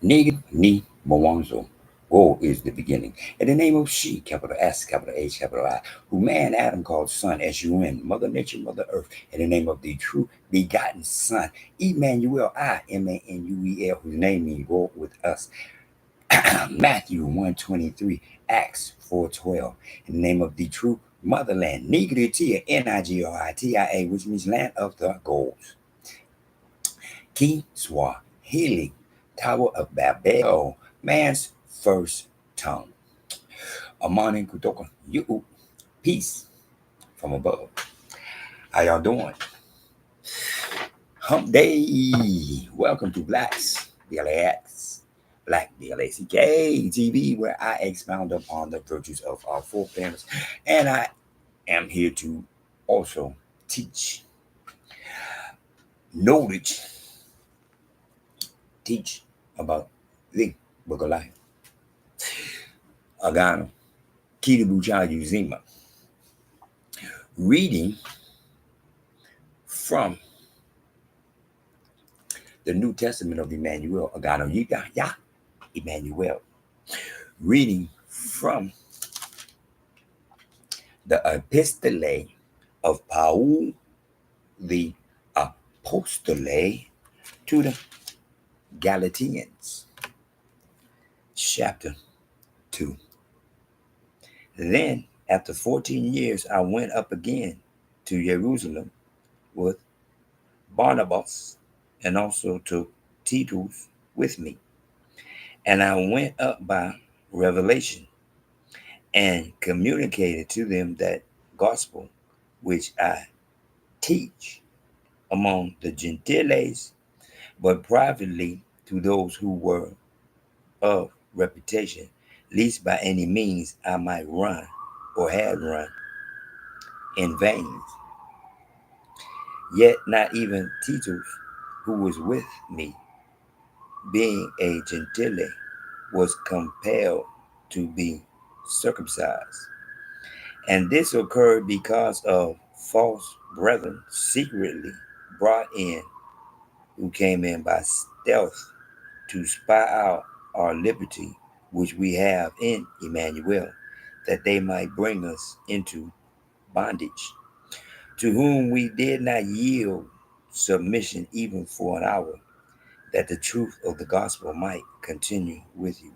Nig ni Mowanzo. Go is the beginning. In the name of she, capital S, capital H, capital I, who man Adam called son, S-U-N, Mother Nature, Mother Earth, in the name of the true begotten Son, Emmanuel, I-M-A-N-U-E-L, whose name means go with us. Matthew 1:23, Acts 4:12, in the name of the true motherland, Nigritia, Nigoria, which means land of the goals. Kiswahili, Tower of Babel, man's first tongue. Amani kutoka you, peace from above. How y'all doing? Hump day. Welcome to Blacks, BLAX, Black BLACK TV, where I expound upon the virtues of our four parents, and I am here to also teach knowledge, teach about the book of life. Agano, Kitabucha Uzima. Reading from the New Testament of Emmanuel, Agano Yipya, Emmanuel. Reading from the Epistole of Paul the Apostole to the Galatians, chapter 2. Then, after 14 years, I went up again to Jerusalem with Barnabas and also took Titus with me. And I went up by revelation and communicated to them that gospel which I teach among the Gentiles, but privately to those who were of reputation, lest by any means I might run or had run in vain. Yet not even Titus, who was with me, being a Gentile, was compelled to be circumcised. And this occurred because of false brethren secretly brought in, who came in by stealth to spy out our liberty which we have in Emmanuel, that they might bring us into bondage, to whom we did not yield submission even for an hour, that the truth of the gospel might continue with you.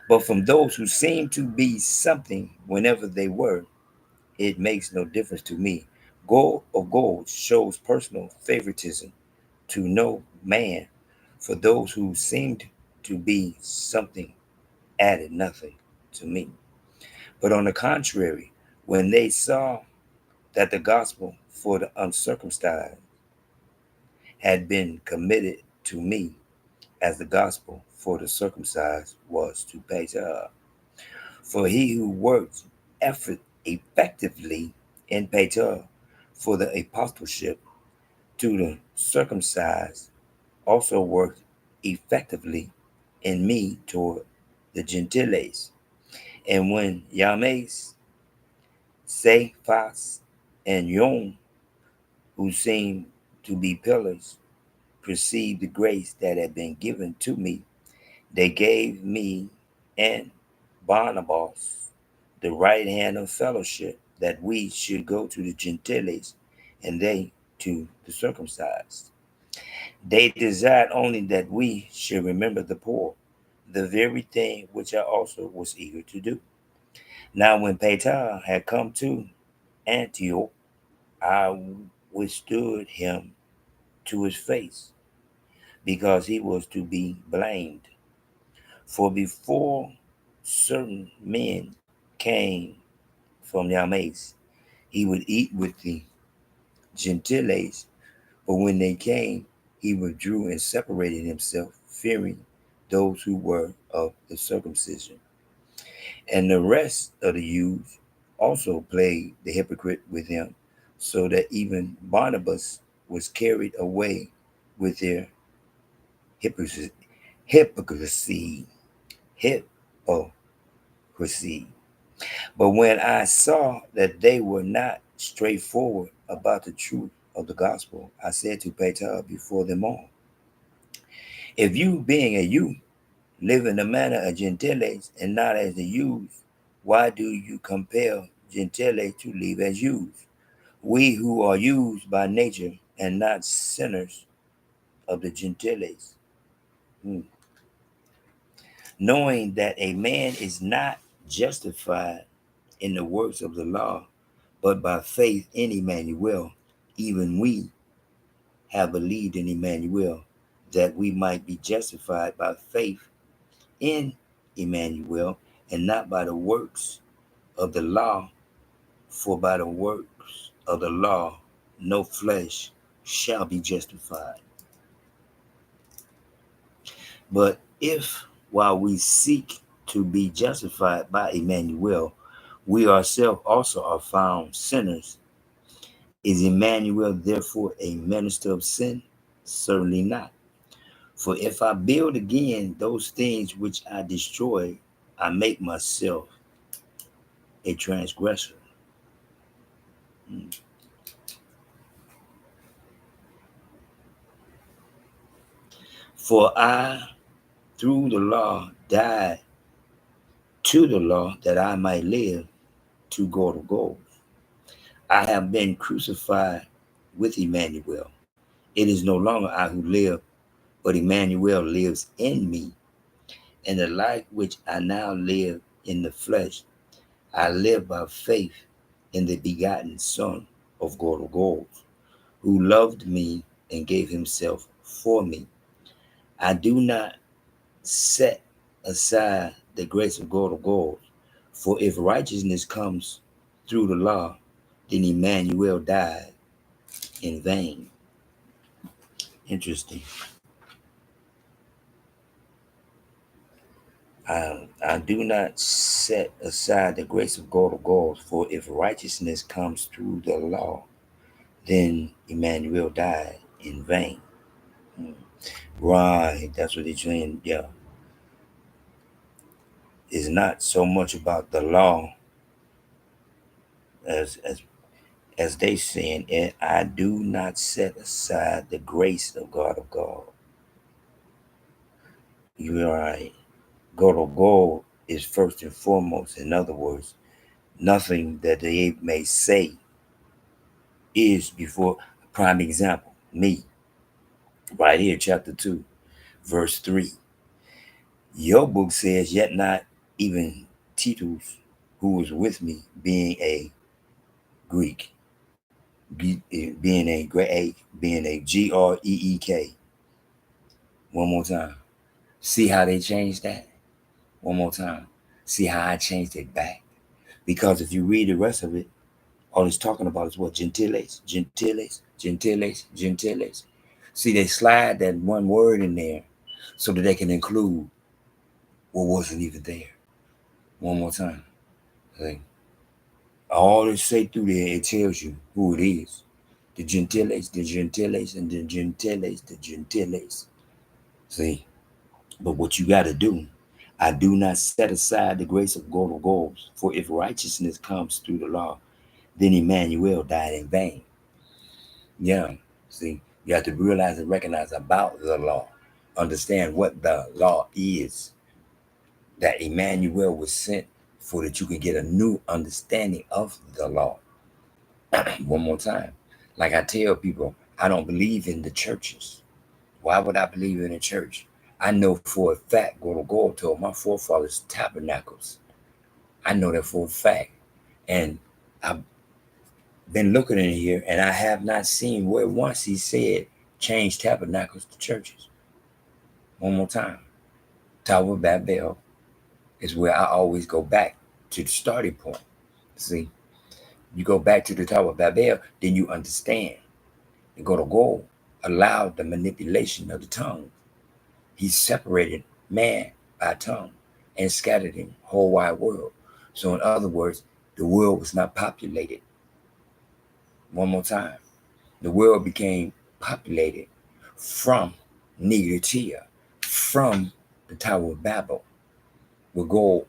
But from those who seemed to be something whenever they were, it makes no difference to me. Gold of gold shows personal favoritism to no man, for those who seemed to be something added nothing to me. But on the contrary, when they saw that the gospel for the uncircumcised had been committed to me, as the gospel for the circumcised was to Peter. For he who works effectively in Peter for the apostleship to the circumcised also worked effectively in me toward the Gentiles. And when Yames, Cephas, and Yom, who seemed to be pillars, perceived the grace that had been given to me, they gave me and Barnabas the right hand of fellowship, that we should go to the Gentiles and they to the circumcised. They desired only that we should remember the poor, the very thing which I also was eager to do. Now, when Peter had come to Antioch, I withstood him to his face, because he was to be blamed. For before certain men came from Yames, he would eat with the Gentiles, but when they came, he withdrew and separated himself, fearing those who were of the circumcision. And the rest of the youths also played the hypocrite with him, so that even Barnabas was carried away with their hypocrisy. Hypocrisy. Hypocrisy. But when I saw that they were not straightforward about the truth of the gospel, I said to Peter before them all, If you, being a youth, live in the manner of Gentiles and not as the youths, why do you compel Gentiles to live as youths? We who are used by nature and not sinners of the Gentiles. Knowing that a man is not justified in the works of the law, but by faith in Emmanuel, even we have believed in Emmanuel, that we might be justified by faith in Emmanuel, and not by the works of the law, for by the works of the law no flesh shall be justified. But if, while we seek to be justified by Emmanuel, we ourselves also are found sinners, is Emmanuel therefore a minister of sin? Certainly not. For if I build again those things which I destroyed, I make myself a transgressor. For I, through the law, died to the law that I might live to God. I have been crucified with Emmanuel. It is no longer I who live, but Emmanuel lives in me. And the life which I now live in the flesh, I live by faith in the begotten Son of God, who loved me and gave himself for me. I do not set aside the grace of God, for if righteousness comes through the law, then Emmanuel died in vain. Interesting. I do not set aside the grace of God, for if righteousness comes through the law, then Emmanuel died in vain. Right, that's what he's saying. Yeah, it's not so much about the law as they saying it. I do not set aside the grace of God. You're right. God is first and foremost. In other words, nothing that they may say is before. Prime example, me, right here, chapter 2, verse 3. Your book says, yet not even Titus, who was with me, being a Greek, being a Greek, being a Greek. One more time. See how they changed that? One more time. See how I changed it back? Because if you read the rest of it, all it's talking about is what? Gentiles. See, they slide that one word in there so that they can include what wasn't even there. One more time. Okay. All it say through there, it tells you who it is. The Gentiles, and the Gentiles. See? But what you got to do, I do not set aside the grace of God, for if righteousness comes through the law, then Emmanuel died in vain. Yeah, see, you have to realize and recognize about the law, understand what the law is, that Emmanuel was sent for that you can get a new understanding of the law. One more time. Like I tell people, I don't believe in the churches. Why would I believe in a church? I know for a fact, God told my forefathers tabernacles. I know that for a fact. And I've been looking in here and I have not seen where once he said change tabernacles to churches. One more time. Tower of Babel is where I always go back to the starting point. See, you go back to the Tower of Babel, then you understand. The God allowed the manipulation of the tongue. He separated man by tongue and scattered him whole wide world. So in other words, the world was not populated. One more time. The world became populated from Nigeria, from the Tower of Babel, where God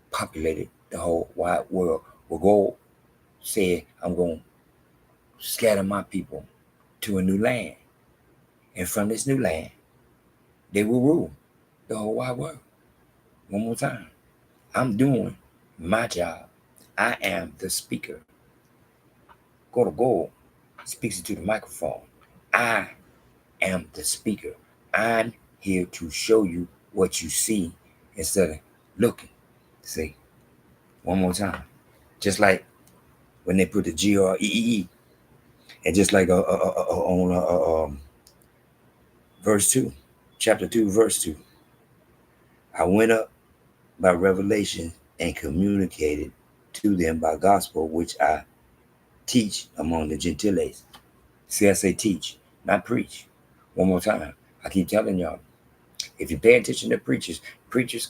populated the whole wide world, where God said, I'm going to scatter my people to a new land. And from this new land, They will rule the whole wide world. One more time. I'm doing my job. I am the speaker. Go to goal. Speaks into the microphone. I am the speaker. I'm here to show you what you see instead of looking. See, one more time. Just like when they put the GREE, and just like on verse 2, chapter 2, verse 2. I went up by revelation and communicated to them by gospel, which I teach among the Gentiles. See, I say teach, not preach. One more time. I keep telling y'all, if you pay attention to preachers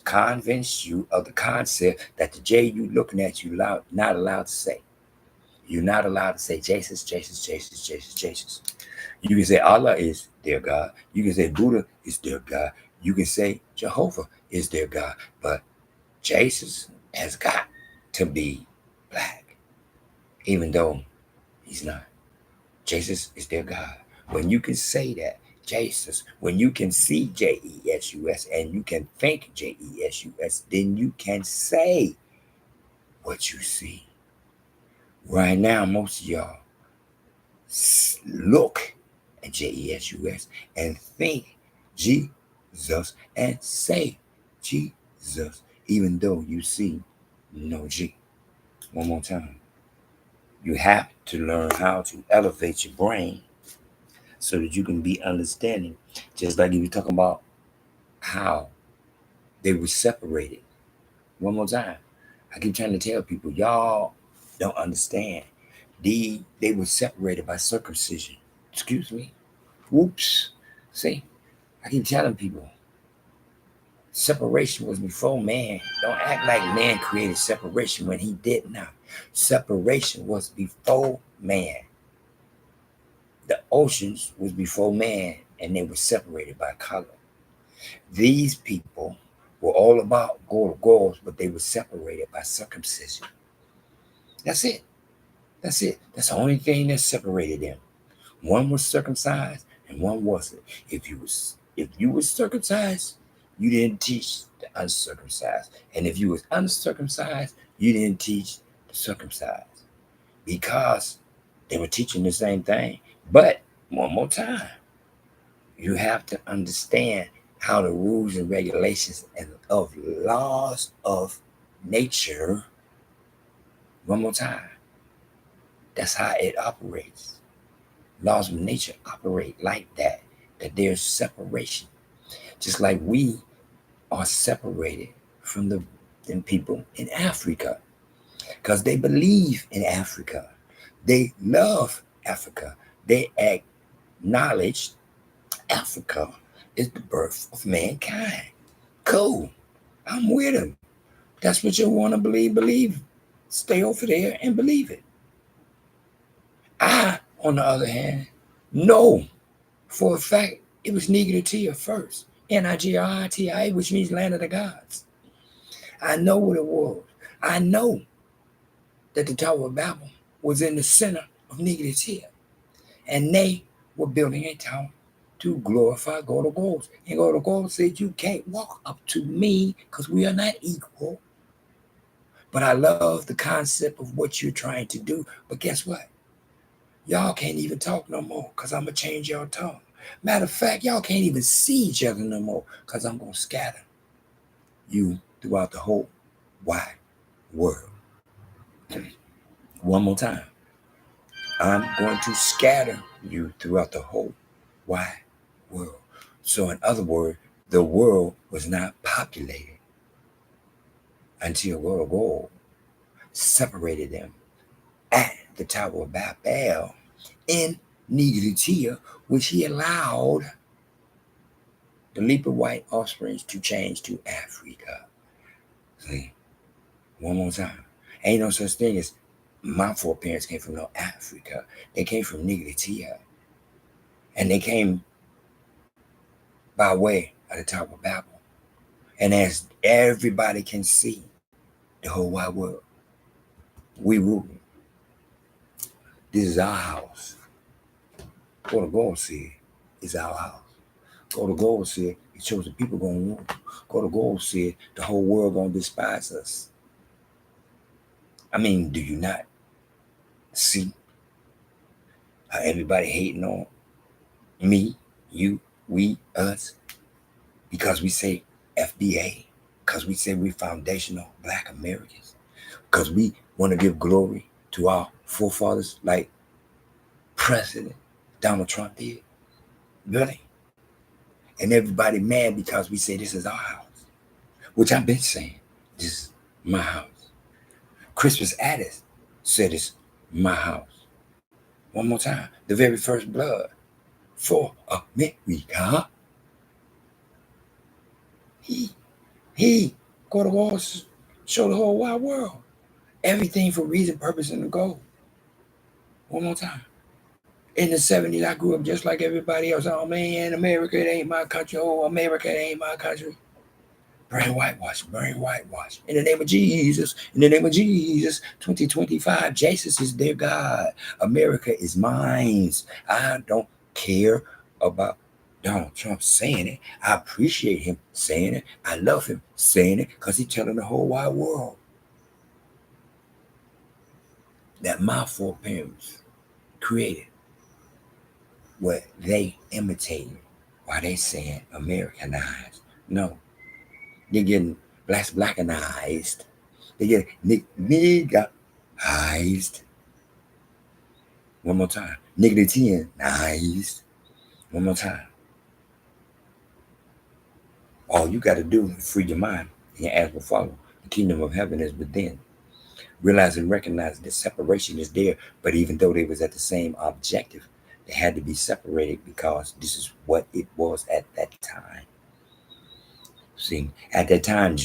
convince you of the concept that the J you looking at, you not allowed to say. You're not allowed to say Jesus, Jesus, Jesus, Jesus, Jesus. You can say Allah is their God. You can say Buddha is their God. You can say Jehovah is their God. But Jesus has got to be black, even though he's not. Jesus is their God. When you can say that, Jesus, when you can see Jesus and you can think Jesus, then you can say what you see. Right now, most of y'all look at Jesus and think Jesus and say Jesus, even though you see no G. One more time. You have to learn how to elevate your brain so that you can be understanding. Just like you were talking about how they were separated. One more time. I keep trying to tell people, y'all don't understand. They were separated by circumcision. Excuse me. Whoops. See, I keep telling people, separation was before man. Don't act like man created separation when he did not. Separation was before man. The oceans was before man, and they were separated by color. These people were all about goals, but they were separated by circumcision. That's it. That's it. That's the only thing that separated them. One was circumcised and one wasn't. If you was circumcised, you didn't teach the uncircumcised. And if you was uncircumcised, you didn't teach the circumcised. Because they were teaching the same thing. But one more time, you have to understand how the rules and regulations and of laws of nature, one more time, that's how it operates. Laws of nature operate like that there's separation. Just like we are separated from the people in Africa because they believe in Africa. They love Africa. They acknowledge Africa is the birth of mankind. Cool. I'm with them. That's what you want to believe. Stay over there and believe it. I, on the other hand, know for a fact it was Nigritiya first. Nigritiya, which means land of the gods. I know what it was. I know that the Tower of Babel was in the center of Nigritiya. And they were building a tower to glorify God of gods. And God of gods said, you can't walk up to me because we are not equal. But I love the concept of what you're trying to do. But guess what? Y'all can't even talk no more because I'm going to change your tongue. Matter of fact, y'all can't even see each other no more because I'm going to scatter you throughout the whole wide world. One more time. I'm going to scatter you throughout the whole wide world. So in other words, the world was not populated until God separated them at the Tower of Babel in Nigritiya, which he allowed the leap of white offspring to change to Africa. See, one more time. Ain't no such thing as my foreparents came from no Africa. They came from Nigritiya. And they came by way of the Tower of Babel. And as everybody can see, the whole wide world, we rule. This is our house. What the God said is our house. Go to God said, His chosen people gonna want. Go to God said, the whole world gonna despise us. I mean, do you not see how everybody hating on me, you, we, us, because we say FBA, because we say we're foundational Black Americans, because we want to give glory to our forefathers like President Donald Trump did? Really? And everybody mad because we say this is our house, which I've been saying, this is my house. Crispus Attucks said it's my house. One more time. The very first blood for America. He go to war, show the whole wide world. Everything for reason, purpose, and the goal. One more time. In the 70s, I grew up just like everybody else. Oh man, America, it ain't my country. Oh, America, it ain't my country. Burn whitewash, burn whitewash. In the name of Jesus, in the name of Jesus, 2025, Jesus is their God. America is mine. I don't care about Donald Trump saying it. I appreciate him saying it. I love him saying it because he's telling the whole wide world that my foreparents created what they imitating while they saying Americanized. No, they're getting blackenized. They get niggerized. One more time. Niggerized. One more time. All you got to do is free your mind and ask will follow. The kingdom of heaven is within. Realize and recognize that separation is there, but even though they was at the same objective, they had to be separated because this is what it was at that time. See, at that time, the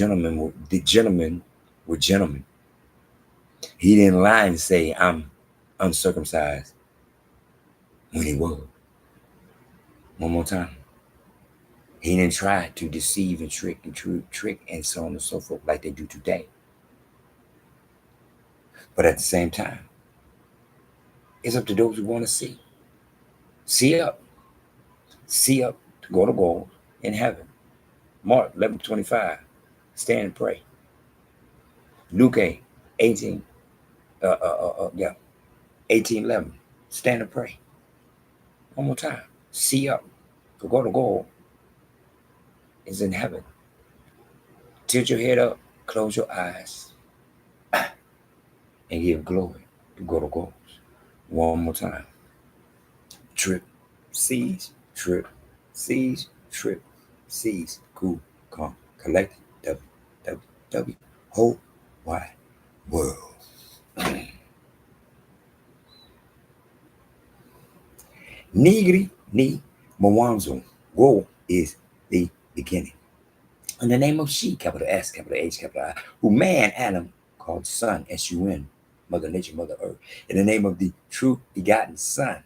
gentlemen were gentlemen. He didn't lie and say, I'm uncircumcised when he was. One more time. He didn't try to deceive and trick and so on and so forth like they do today. But at the same time, it's up to those who want to see. See up. See up to go to gold in heaven. Mark 11:25. Stand and pray. Luke 18. 18:11. Stand and pray. One more time. See up to go to gold is in heaven. Tilt your head up. Close your eyes. And give glory to go to gold. One more time. Trip, siege, trip, siege, trip, siege, cool, calm, collect, W, whole wide world. Nigri ni Mwanzo. Woe is the beginning. In the name of she, capital S, capital H, capital I, who man, Adam, called son, S-U-N, Mother Nature, Mother Earth. In the name of the true begotten Son,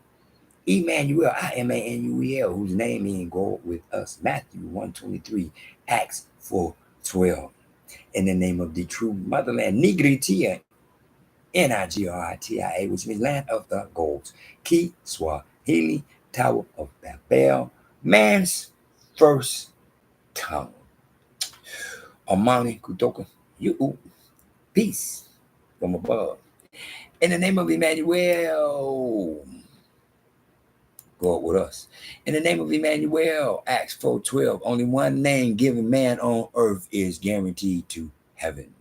Imanuel, I-M-A-N-U-E-L, whose name means go with us. Matthew 1:23, Acts 4:12. In the name of the true motherland, Nigritia, N-I-G-R-I-T-I-A, which means land of the gods. Ki Swahili, Tower of Babel, man's first tongue. Amani Kutoka, you, peace from above. In the name of Emmanuel, God with us. In the name of Emmanuel, Acts 4:12, only one name given man on earth is guaranteed to heaven.